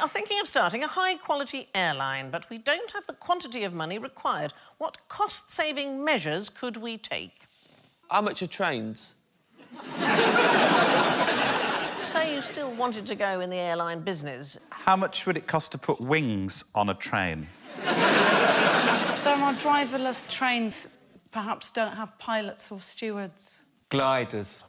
are thinking of starting a high-quality airline, but we don't have the quantity of money required. What cost-saving measures could we take? How much are trains? Say you still wanted to go in the airline business. How much would it cost to put wings on a train? There are driverless trains, perhaps don't have pilots or stewards. Gliders.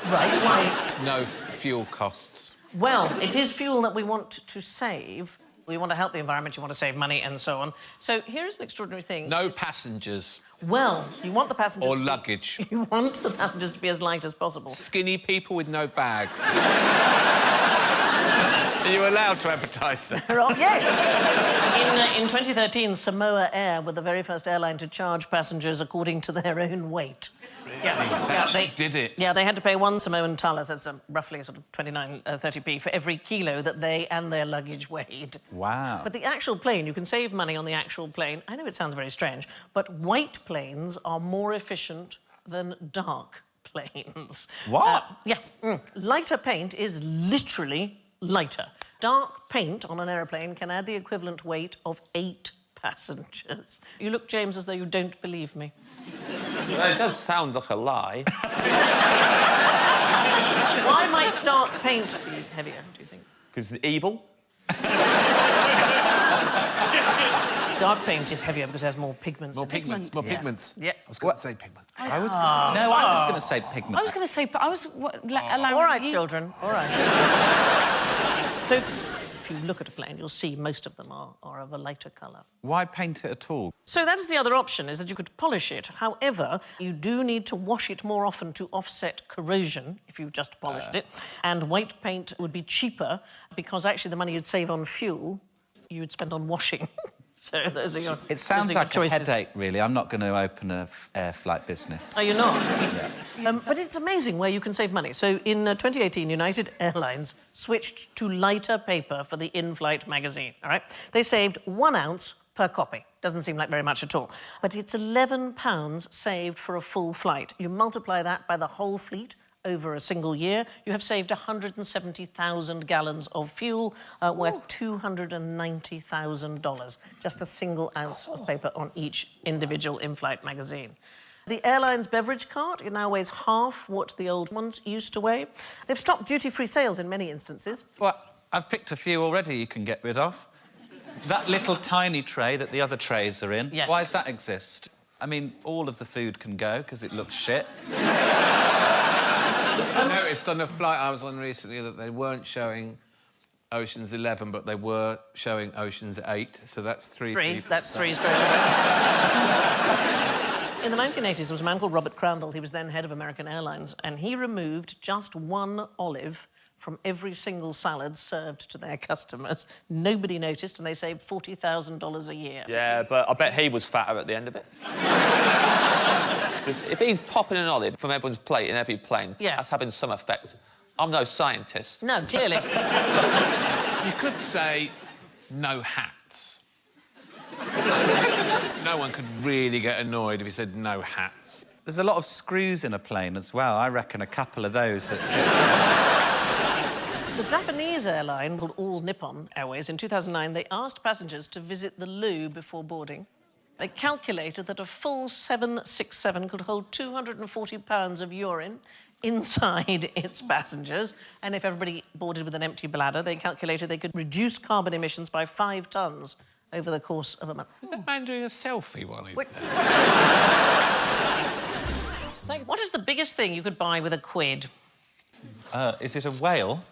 Right, why? No fuel costs. Well, it is fuel that we want to save. We want to help the environment, you want to save money and so on. So here's an extraordinary thing. No passengers. Well, you want the passengers... Or luggage. You want the passengers to be as light as possible. Skinny people with no bags. Are you allowed to advertise that? Yes. In 2013, Samoa Air were the very first airline to charge passengers according to their own weight. Yeah, they did it. Yeah, they had to pay one Samoan tala, so it's roughly sort of 30p for every kilo that they and their luggage weighed. Wow. But the actual plane, you can save money on the actual plane. I know it sounds very strange, but white planes are more efficient than dark planes. What? Lighter paint is literally lighter. Dark paint on an aeroplane can add the equivalent weight of 8 passengers. You look, James, as though you don't believe me. Well, it does sound like a lie. Why might dark paint be heavier, do you think? Because it's evil. Dark paint is heavier because it has more pigments. More pigments. More Yeah. pigments. Yeah. I was going to say pigment. I was going to say pigment. I was going to say, but I was allowing All right, you... children, all right. So, if you look at a plane, you'll see most of them are of a lighter colour. Why paint it at all? So that is the other option, is that you could polish it. However, you do need to wash it more often to offset corrosion, if you've just polished it. And white paint would be cheaper, because actually the money you'd save on fuel, you would spend on washing. So those are your It sounds those are your like choices. a headache, really. I'm not going to open a air flight business. Are you not? Yeah. But it's amazing where you can save money. So in 2018, United Airlines switched to lighter paper for the in-flight magazine, all right? They saved 1 ounce per copy. Doesn't seem like very much at all. But it's £11 saved for a full flight. You multiply that by the whole fleet over a single year, you have saved 170,000 gallons of fuel worth $290,000. Just a single ounce of paper on each individual in-flight magazine. The airline's beverage cart, it now weighs half what the old ones used to weigh. They've stopped duty-free sales in many instances. Well, I've picked a few already you can get rid of. That little tiny tray that the other trays are in, Yes. why does that exist? I mean, all of the food can go because it looks shit. I noticed on a flight I was on recently that they weren't showing Ocean's 11, but they were showing Ocean's 8, so that's 3 people. That's 3 straight away. In the 1980s, there was a man called Robert Crandall. He was then head of American Airlines, and he removed just 1 olive from every single salad served to their customers. Nobody noticed, and they saved $40,000 a year. Yeah, but I bet he was fatter at the end of it. If he's popping an olive from everyone's plate in every plane, that's having some effect. I'm no scientist. No, clearly. You could say no hats. No one could really get annoyed if you said no hats. There's a lot of screws in a plane as well. I reckon a couple of those. The Japanese airline called All Nippon Airways, in 2009, they asked passengers to visit the loo before boarding. They calculated that a full 767 could hold 240 pounds of urine inside its passengers, and if everybody boarded with an empty bladder, they calculated they could reduce carbon emissions by 5 tonnes over the course of a month. Was that man doing a selfie while he... What is the biggest thing you could buy with a quid? Is it a whale?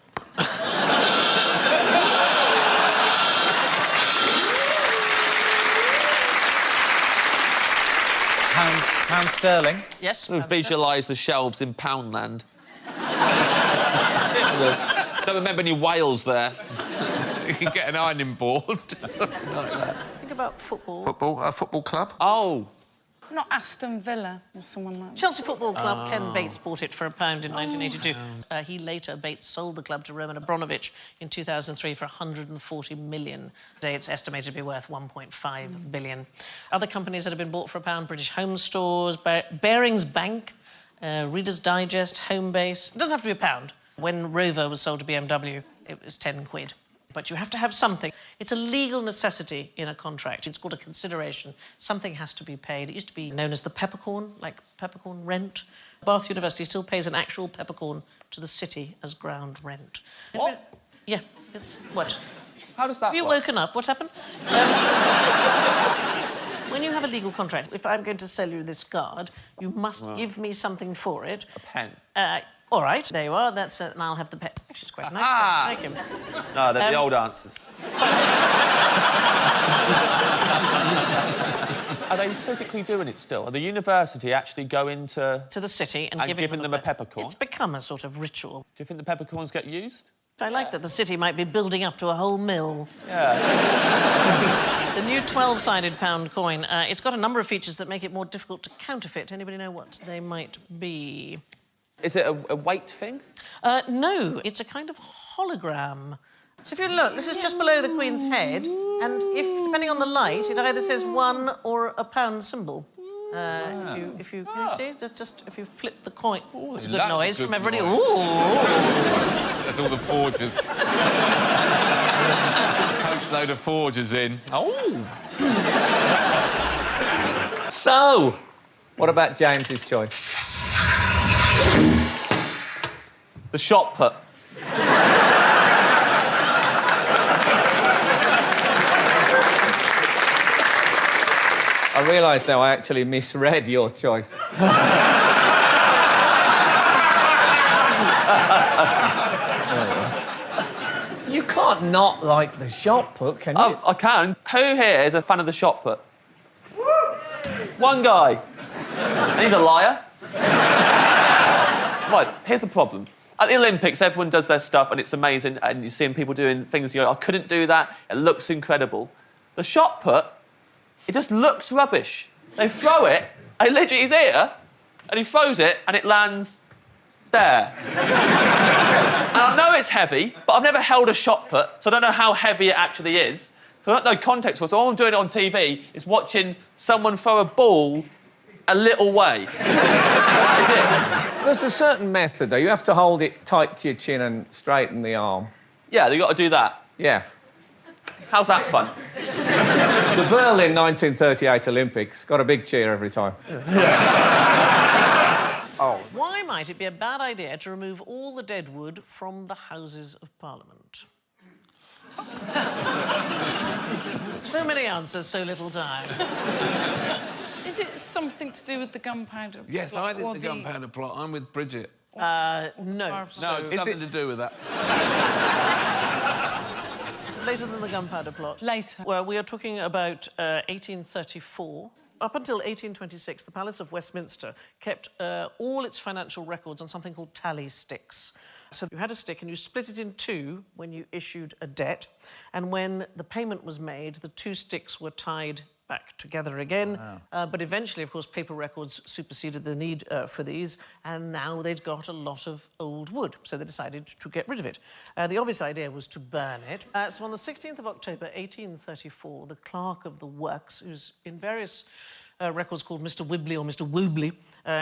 Pound sterling? Yes. We've visualised the shelves in Poundland. Don't remember any whales there. You can get an ironing board. Something like that. Think about football. A football club? Oh. Not Aston Villa or someone like that. Chelsea Football Club, Ken Bates bought it for £1 in 1982. Bates sold the club to Roman Abramovich in 2003 for 140 million. Today it's estimated to be worth 1.5 billion. Other companies that have been bought for £1, British Home Stores, Barings Bank, Reader's Digest, Homebase. It doesn't have to be £1. When Rover was sold to BMW, it was 10 quid. But you have to have something. It's a legal necessity in a contract. It's called a consideration. Something has to be paid. It used to be known as the peppercorn, like peppercorn rent. Bath University still pays an actual peppercorn to the city as ground rent. What? Yeah, it's... What? How does that Have you work? woken up? What happened? When you have a legal contract, if I'm going to sell you this card, you must give me something for it. A pen. All right, there you are. That's and I'll have the pen. Actually, it's quite nice. Ah! Thank you. No, they're the old answers. Are they physically doing it still? Are the university actually going to the city and giving them a peppercorn? It's become a sort of ritual. Do you think the peppercorns get used? I like that the city might be building up to a whole mill. Yeah. The new 12-sided pound coin, it's got a number of features that make it more difficult to counterfeit. Anybody know what they might be? Is it a weight thing? No, it's a kind of hologram. So if you look, this is just below the Queen's head, and if, depending on the light, it either says 1 or a pound symbol. If you can you see? Just if you flip the coin. Ooh, it's a good noise from everybody. Noise. Ooh. That's all the forgers. Coachload of forgers in. Oh. So, what about James's choice? The shot put. I realise now I actually misread your choice. You can't not like the shot put, can you? Oh, I can. Who here is a fan of the shot put? One guy. And he's a liar. Right, here's the problem. At the Olympics, everyone does their stuff and it's amazing, and you're seeing people doing things, you go, I couldn't do that, it looks incredible. The shot put, it just looks rubbish. They throw it, and literally he's here, and he throws it, and it lands there. And I know it's heavy, but I've never held a shot put, so I don't know how heavy it actually is. So I don't know context for it. So all I'm doing on TV is watching someone throw a ball a little way. That is it. There's a certain method, though. You have to hold it tight to your chin and straighten the arm. Yeah, you got to do that. Yeah. How's that fun? The Berlin 1938 Olympics got a big cheer every time. Why might it be a bad idea to remove all the dead wood from the Houses of Parliament? So many answers, so little time. Is it something to do with the gunpowder plot? Yes, I did or the gunpowder plot. I'm with Bridget. No. No, it's nothing to do with that. It's later than the gunpowder plot. Later. Well, we are talking about 1834. Up until 1826, the Palace of Westminster kept all its financial records on something called tally sticks. So you had a stick and you split it in two when you issued a debt, and when the payment was made, the two sticks were tied back together again. Wow. But eventually, of course, paper records superseded the need for these, and now they'd got a lot of old wood, so they decided to get rid of it. The obvious idea was to burn it. So on the 16th of October, 1834, the clerk of the works, who's in various records called Mr. Wibbly or Mr. Woobley,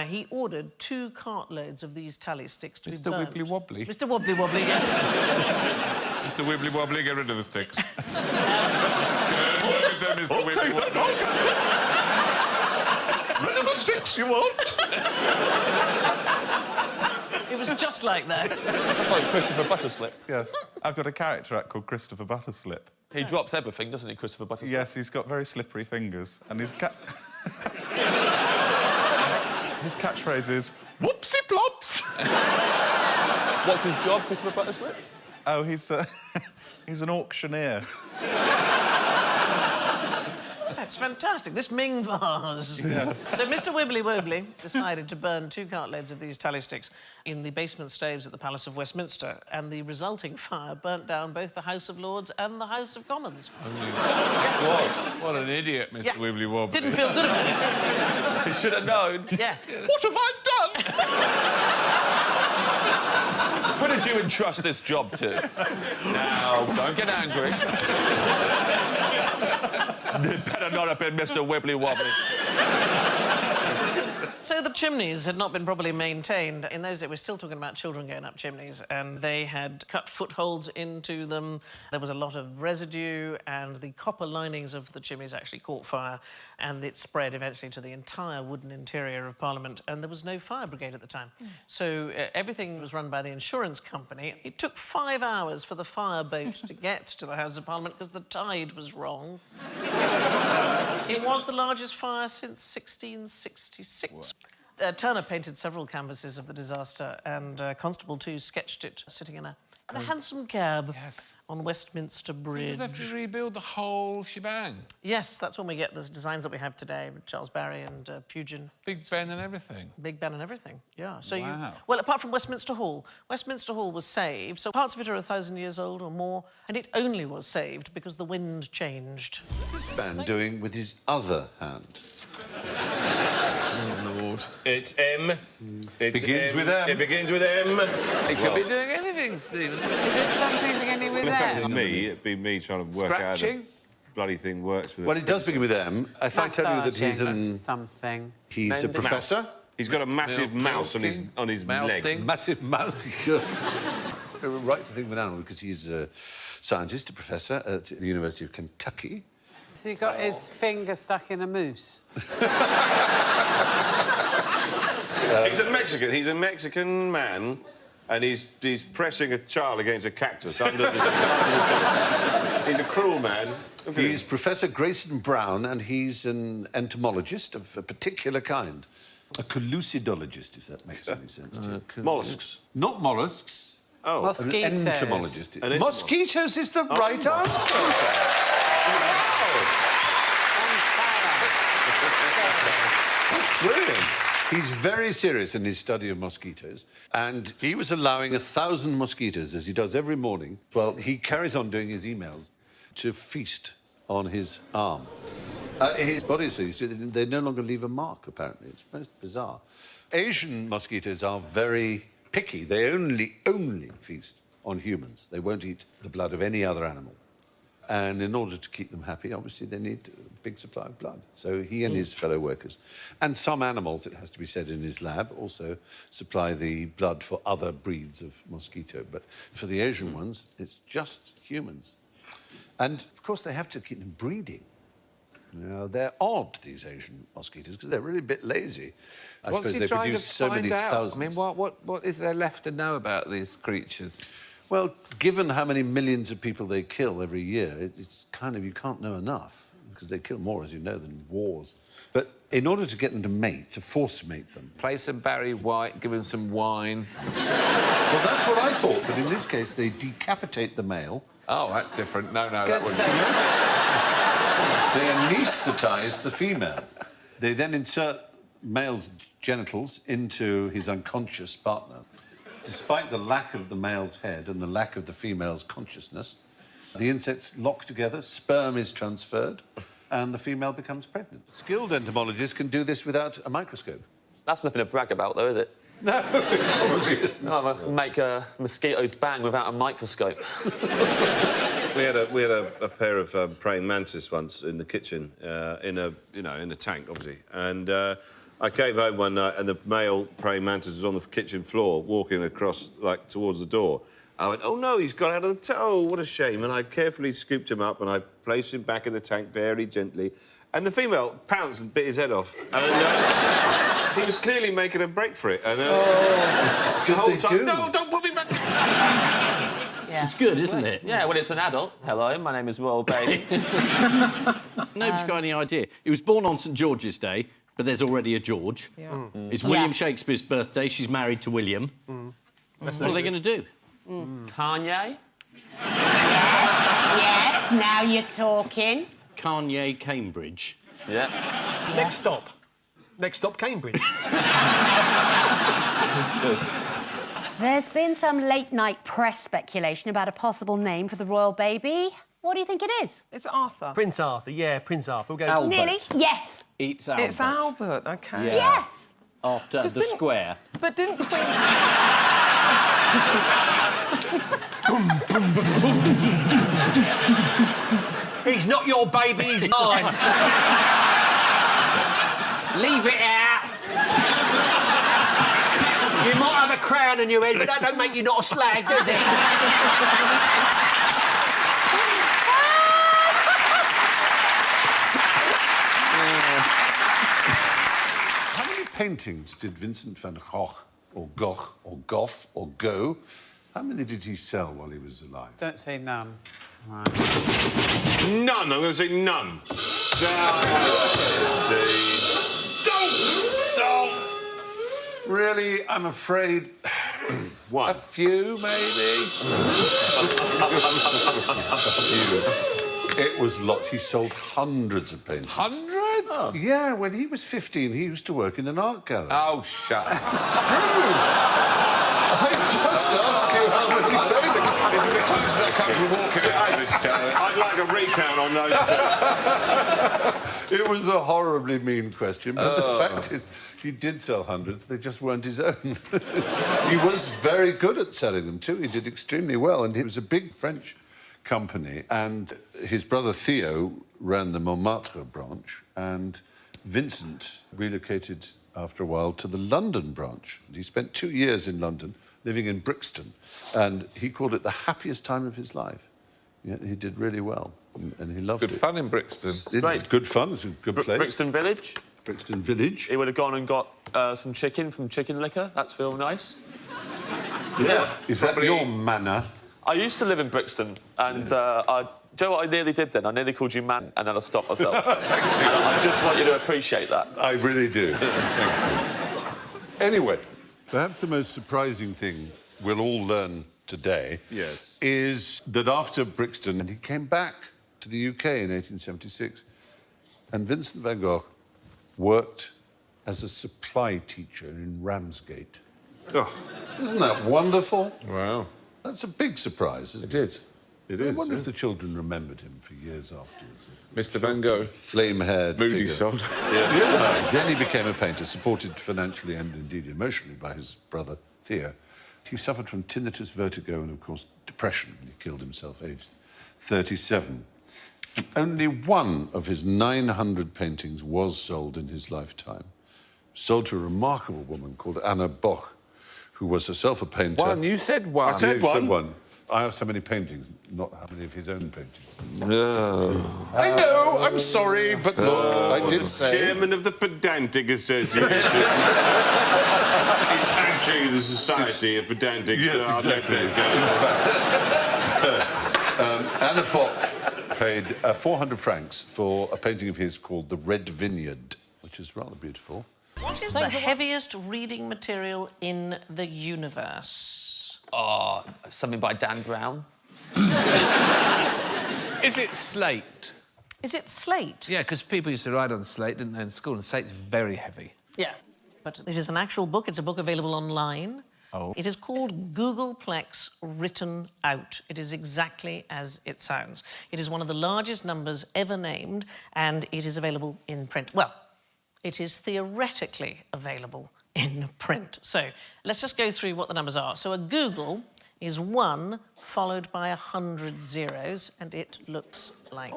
he ordered 2 cartloads of these tally sticks to be Mr. burnt. Wibbly Wobbly? Mr. Wobbly Wobbly, yes. Mr. Wibbly Wobbly, get rid of the sticks. Mr. Wibbly Wobbly. Rid of the sticks you want. It was just like that. Oh, Christopher Butterslip. Yes. I've got a character act called Christopher Butterslip. He drops everything, doesn't he, Christopher Butterslip? Yes, he's got very slippery fingers, and his his catchphrase is "Whoopsie plops." What's his job, Christopher Butterslip? Oh, he's an auctioneer. That's fantastic. This Ming vase. Yeah. So Mr. Wibbly Wobbly decided to burn 2 cartloads of these tally sticks in the basement staves at the Palace of Westminster, and the resulting fire burnt down both the House of Lords and the House of Commons. What an idiot, Mr. Wibbly Wobbly. Didn't feel good about it. He should have known. Yeah. What have I done? Who did you entrust this job to? Now, don't get angry. It better not have been Mr. Wibbly Wobbly. So the chimneys had not been properly maintained. In those days, we're still talking about children going up chimneys, and they had cut footholds into them. There was a lot of residue, and the copper linings of the chimneys actually caught fire, and it spread eventually to the entire wooden interior of Parliament, and there was no fire brigade at the time. So everything was run by the insurance company. It took 5 hours for the fire boat to get to the House of Parliament because the tide was wrong. It was the largest fire since 1666. Turner painted several canvases of the disaster, and Constable, too, sketched it sitting in a handsome cab on Westminster Bridge. Did they have to rebuild the whole shebang? Yes, that's when we get the designs that we have today, with Charles Barry and Pugin. Big Ben and everything? Big Ben and everything, yeah. So Wow. well, apart from Westminster Hall. Westminster Hall was saved, so parts of it are 1,000 years old or more, and it only was saved because the wind changed. What's this man doing with his other hand? Oh, Lord. It's M. It Begins with M. It begins with M. He could be doing anything, Stephen. Is it something beginning with For M? me, it'd be me trying to work out how the Scratching? bloody thing works. With Well, it does begin with M. If I tell you that something. he's a professor, He's got a massive mouse on his leg. Mousing. massive mouse. Right to think of an animal because he's a scientist, a professor at the University of Kentucky. Has he got his finger stuck in a moose? He's a Mexican. He's a Mexican man, and he's pressing a child against a cactus under the desk. He's a cruel man. He's Professor Grayson Brown, and he's an entomologist of a particular kind. A collucidologist, if that makes any sense to you. Mollusks. Not mollusks. Oh. Mosquitoes. An entomologist. An entomologist. Mosquitoes is the right answer. Brilliant. He's very serious in his study of mosquitoes, and he was allowing 1,000 mosquitoes, as he does every morning. Well, he carries on doing his emails to feast on his arm. His body, so they no longer leave a mark, apparently. It's most bizarre. Asian mosquitoes are very picky. They only feast on humans. They won't eat the blood of any other animal. And in order to keep them happy, obviously, they need a big supply of blood. So he and his fellow workers, and some animals, it has to be said, in his lab, also supply the blood for other breeds of mosquito. But for the Asian ones, it's just humans. And, of course, they have to keep them breeding. Now, they're odd, these Asian mosquitoes, because they're really a bit lazy. I What's suppose he they trying to produce so many find out? thousands. I mean, what is there left to know about these creatures? Well, given how many millions of people they kill every year, it's kind of, you can't know enough, because they kill more, as you know, than wars. But in order to get them to mate, to force mate them... Play some Barry White, give him some wine. Well, that's what I thought, but in this case, they decapitate the male. Oh, that's different. No, that Good wouldn't... They anaesthetise the female. They then insert male's genitals into his unconscious partner. Despite the lack of the male's head and the lack of the female's consciousness, the insects lock together, sperm is transferred, and the female becomes pregnant. Skilled entomologists can do this without a microscope. That's nothing to brag about, though, is it? No, it probably isn't. No, let's make mosquitoes bang without a microscope. We had a pair of praying mantis once in the kitchen, in a tank, obviously. And I came home one night, and the male praying mantis was on the kitchen floor, walking across, like, towards the door. I went, oh, no, he's got out of the tank. Oh, what a shame. And I carefully scooped him up, and I placed him back in the tank very gently. And the female pounced and bit his head off. And he was clearly making a break for it. And the whole time, no, don't put me back. It's good, isn't it? Yeah, when it's an adult. Hello, my name is Royal Baby. Nobody's got any idea. He was born on St George's Day, but there's already a George. Yeah. It's William Shakespeare's birthday. She's married to William. What are they going to do? Kanye? Yes, now you're talking. Kanye Cambridge. Yeah. Next stop, Cambridge. There's been some late-night press speculation about a possible name for the royal baby. What do you think it is? It's Arthur. Prince Arthur, yeah, Prince Arthur. We'll go... Albert. Nearly. Yes. It's Albert. It's Albert, OK. Yeah. Yes. After the square. But didn't Queen... He's not your baby, he's mine. Leave it out. crown on your head, but that don't make you not a slag, does it? How many paintings did Vincent van Gogh, or Gogh, or Gough, or Go, how many did he sell while he was alive? Don't say none. None. I'm going to say none. Don't! Really, I'm afraid... One. A few, maybe? A few. It was lots. He sold hundreds of paintings. Hundreds? Oh. Yeah, when he was 15, he used to work in an art gallery. Oh, shut up. It's true. I just asked you how many paintings. This is the closest I've come to walking out of this channel. I'd like a recount on those two. It was a horribly mean question, but the fact is, he did sell hundreds. They just weren't his own. He was very good at selling them, too. He did extremely well, and it was a big French company, and his brother Theo ran the Montmartre branch, and Vincent relocated after a while to the London branch. He spent 2 years in London, living in Brixton, and he called it the happiest time of his life. Yeah, he did really well, and he loved it. Good fun in Brixton. It was good fun. It's a good place. Brixton Village. Brixton Village. He would have gone and got some chicken from Chicken Licker. That's real nice. Yeah. Is that your manor? I used to live in Brixton, and do you know what I nearly did then? I nearly called you man, and then I stopped myself. I just want you to appreciate that. I really do. Thank you. Anyway, perhaps the most surprising thing we'll all learn today is that after Brixton, he came back to the UK in 1876, and Vincent van Gogh worked as a supply teacher in Ramsgate. Oh, isn't that wonderful? Wow. That's a big surprise, isn't it? It is. It is. I wonder if the children remembered him for years afterwards. Mr. Van Gogh. Flame-haired Moody figure. sod. Yeah. Then he became a painter, supported financially and indeed emotionally by his brother Theo. He suffered from tinnitus, vertigo, and of course depression. He killed himself aged 37. Only one of his 900 paintings was sold in his lifetime. Sold to a remarkable woman called Anna Boch, who was herself a painter. One, you said one. I said one. I asked how many paintings, not how many of his own paintings. No. I know, I'm sorry, but look, I did say... Chairman of the Pedantic Association. It's actually the Society of Pedantic. Yes, exactly. In fact, Anna Boch paid 400 francs for a painting of his called The Red Vineyard, which is rather beautiful. What is the heaviest reading material in the universe? Oh, something by Dan Brown. Is it slate? Is it slate? Yeah, because people used to write on slate, didn't they, in school? And slate's very heavy. Yeah. But this is an actual book. It's a book available online. Oh. It is called Googleplex Written Out. It is exactly as it sounds. It is one of the largest numbers ever named, and it is available in print. Well, it is theoretically available in print. So let's just go through what the numbers are. So a Google is 1 followed by 100 zeros, and it looks like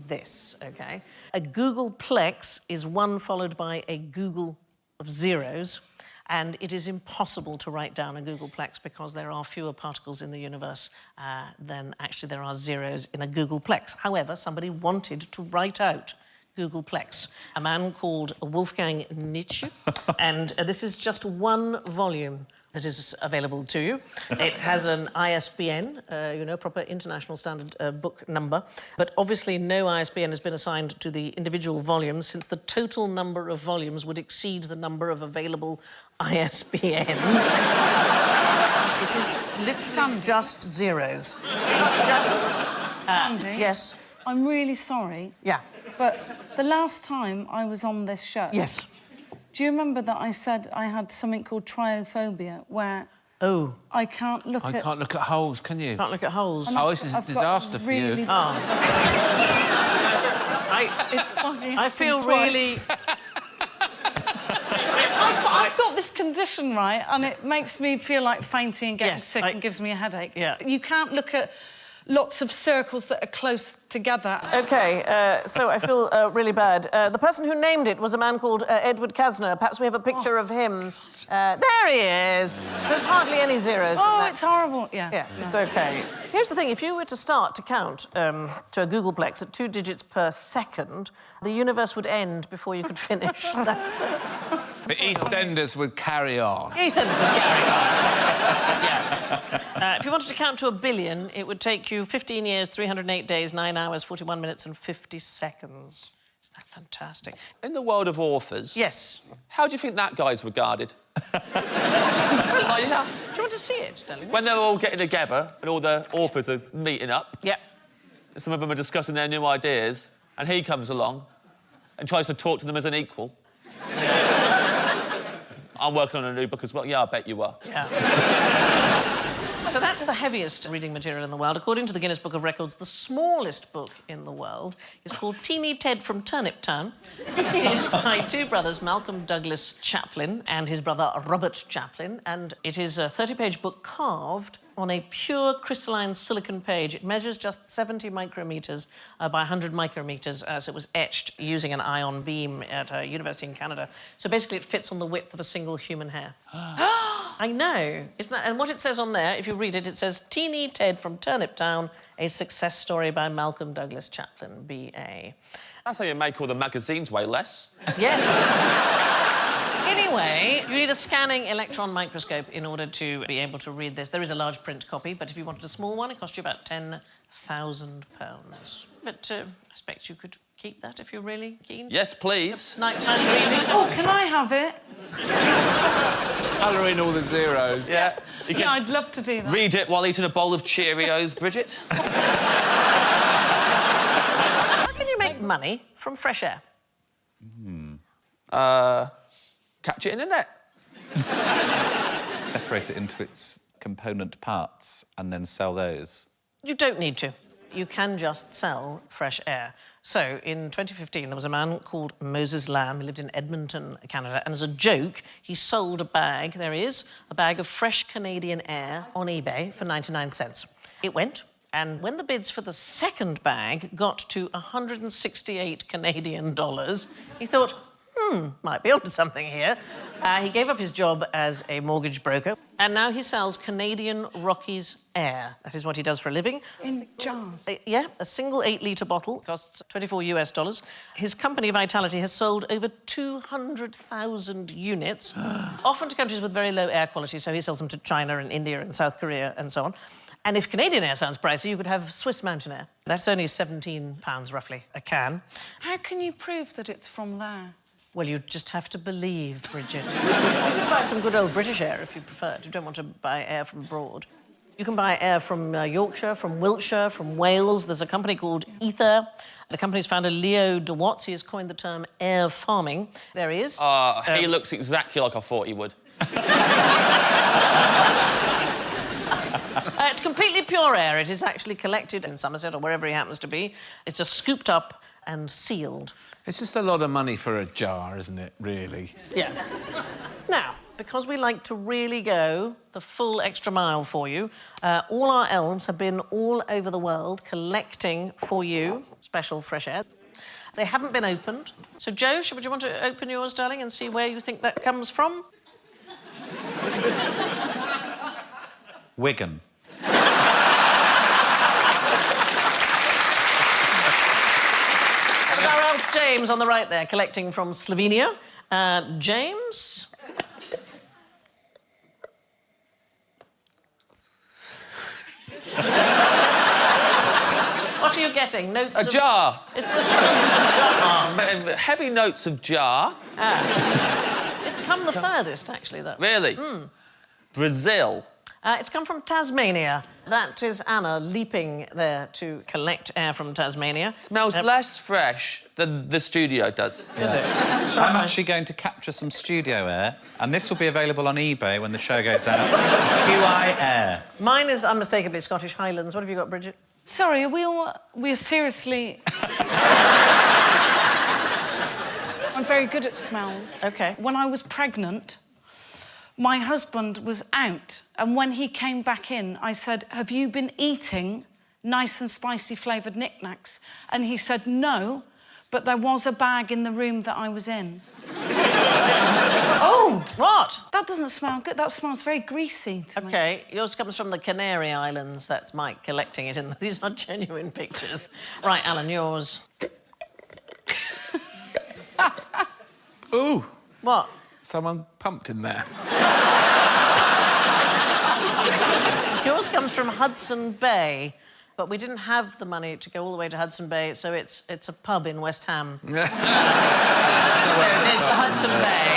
this, OK? A Googleplex is 1 followed by a Google of zeros, and it is impossible to write down a Googleplex because there are fewer particles in the universe than actually there are zeros in a Googleplex. However, somebody wanted to write out Googleplex, a man called Wolfgang Nietzsche, and this is just one volume that is available to you. It has an ISBN, proper international standard book number, but obviously no ISBN has been assigned to the individual volumes since the total number of volumes would exceed the number of available ISBNs. It is literally just zeros. It is just... Sandy? Yes? I'm really sorry. Yeah. But the last time I was on this show... Yes. Do you remember that I said I had something called triophobia, where... Oh. I can't look at... I can't look at holes, can you? Can't look at holes. Oh, this is a disaster for you. It's fucking I feel twice. really... I've got this condition, right, and it makes me feel like fainting and getting sick and gives me a headache. Yeah. You can't look at lots of circles that are close together. OK, so I feel really bad. The person who named it was a man called Edward Kasner. Perhaps we have a picture of him. There he is. There's hardly any zeros. Oh, it's horrible. Yeah. Yeah, it's OK. Here's the thing. If you were to start to count to a Googleplex at 2 digits per second, the universe would end before you could finish. That's it. The EastEnders would carry on. EastEnders would carry on. Yeah. If you wanted to count to 1 billion, it would take you 15 years, 308 days, 9 hours, 41 minutes and 50 seconds. Isn't that fantastic? In the world of authors... Yes. How do you think that guy's regarded? Like, yeah. Do you want to see it, darling? When they're all getting together and all the authors are meeting up... Yeah. Some of them are discussing their new ideas, and he comes along and tries to talk to them as an equal. I'm working on a new book as well. Yeah, I bet you are. Yeah. So that's the heaviest reading material in the world. According to the Guinness Book of Records, the smallest book in the world is called Teeny Ted from Turnip Town. It is by two brothers, Malcolm Douglas Chaplin and his brother Robert Chaplin, and it is a 30-page book carved on a pure crystalline silicon page. It measures just 70 micrometres by 100 micrometres, as it was etched using an ion beam at a university in Canada. So basically it fits on the width of a single human hair. I know, isn't that... And what it says on there, if you read it, it says, Teeny Ted from Turnip Town, a success story by Malcolm Douglas Chaplin, B.A. That's how you make all the magazines weigh less. Yes. Anyway, you need a scanning electron microscope in order to be able to read this. There is a large print copy, but if you wanted a small one, it cost you about £10,000. But I expect you could keep that if you're really keen. Yes, please. Nighttime reading. Oh, can I have it? Colour in all the zeros. Yeah. You can Yeah, I'd love to do that. read it while eating a bowl of Cheerios, Bridget. How can you make money from fresh air? Catch it in the net. Separate it into its component parts and then sell those. You don't need to. You can just sell fresh air. So, in 2015, there was a man called Moses Lamb. He lived in Edmonton, Canada, and as a joke, he sold a bag, there he is, a bag of fresh Canadian air on eBay for 99 cents. It went, and when the bids for the second bag got to 168 Canadian dollars, he thought, might be onto something here. He gave up his job as a mortgage broker, and now he sells Canadian Rockies air. That is what he does for a living. In jars? Yeah, a single 8-litre bottle costs $24 US. His company, Vitality, has sold over 200,000 units, often to countries with very low air quality, so he sells them to China and India and South Korea and so on. And if Canadian air sounds pricey, you could have Swiss mountain air. That's only £17, roughly, a can. How can you prove that it's from there? Well, you just have to believe, Bridget. You can buy some good old British air if you prefer. You don't want to buy air from abroad. You can buy air from Yorkshire, from Wiltshire, from Wales. There's a company called Ether. The company's founder, Leo de Watts, he has coined the term air farming. There he is. He looks exactly like I thought he would. It's completely pure air. It is actually collected in Somerset or wherever he happens to be. It's just scooped up and sealed. It's just a lot of money for a jar, isn't it, really? Yeah. Now, because we like to really go the full extra mile for you, all our elves have been all over the world collecting for you special fresh air. They haven't been opened. So, Jo, would you want to open yours, darling, and see where you think that comes from? Wigan. Our elf James on the right there, collecting from Slovenia. James? What are you getting? Notes A jar. It's just a jar. Heavy notes of jar. It's come the furthest, actually, though. Really? Brazil. It's come from Tasmania. That is Anna leaping there to collect air from Tasmania. Smells less fresh than the studio does. Is it? I'm actually going to capture some studio air, and this will be available on eBay when the show goes out. QI Air. Mine is unmistakably Scottish Highlands. What have you got, Bridget? Sorry, we're seriously... I'm very good at smells. OK. When I was pregnant, my husband was out, and when he came back in, I said, have you been eating nice and spicy flavoured knickknacks? And he said, no, but there was a bag in the room that I was in. Oh, what? That doesn't smell good. That smells very greasy to me. OK, yours comes from the Canary Islands. That's Mike collecting it in. These are genuine pictures. Right, Alan, yours. Ooh. What? Someone pumped in there. Yours comes from Hudson Bay, but we didn't have the money to go all the way to Hudson Bay, so it's a pub in West Ham. There it is, the Hudson Bay.